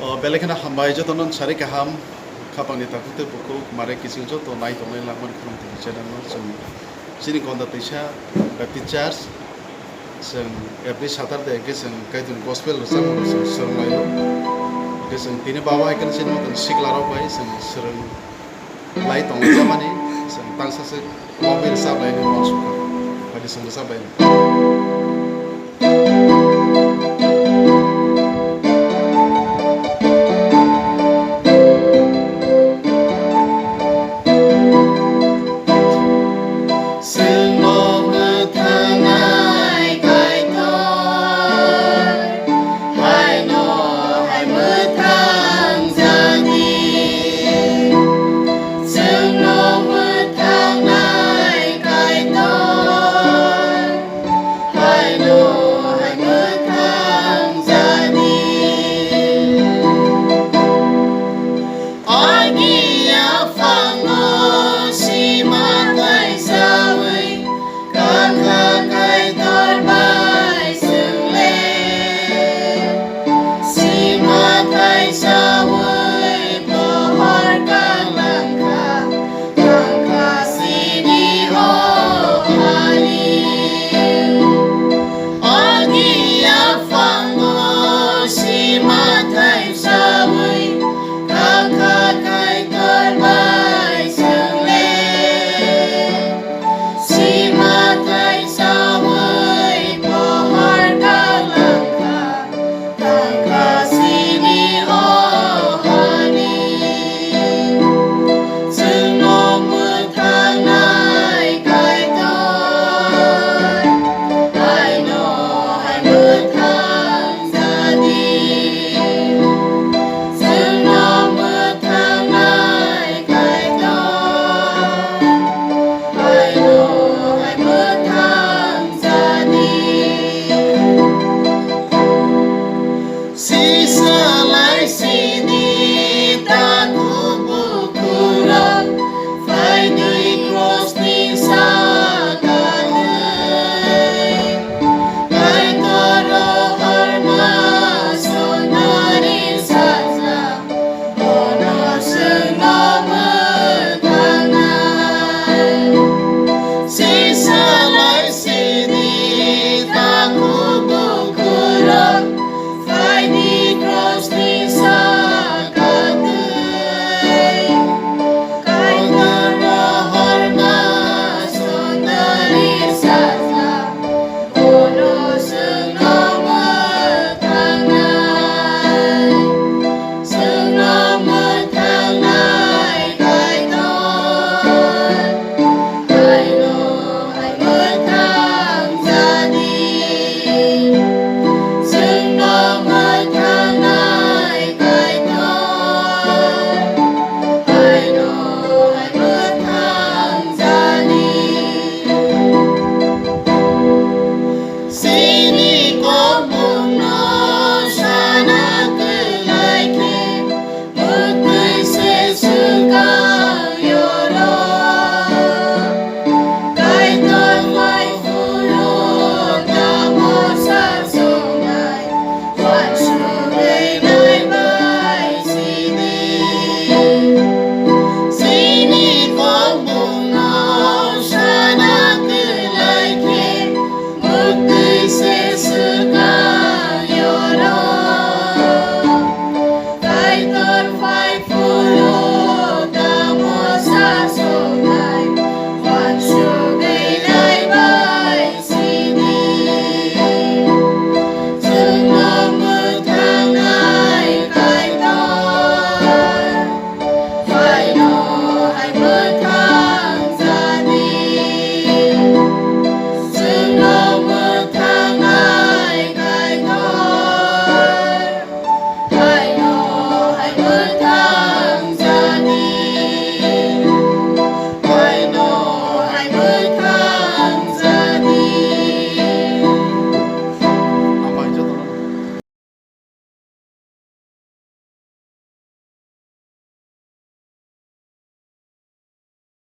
Belakana hambai joto non sari kaham kapang ni takute buku mare kising joto nai tongai lakman krum ti channel no sini konda tisha Baptist Church every Saturday ke kaitun gospel sang sermayo ke tini bawa ikan sini moton siklaro bai sereng lai tongai jamani tangsa se mobil sabai ni masuk pada sabai Season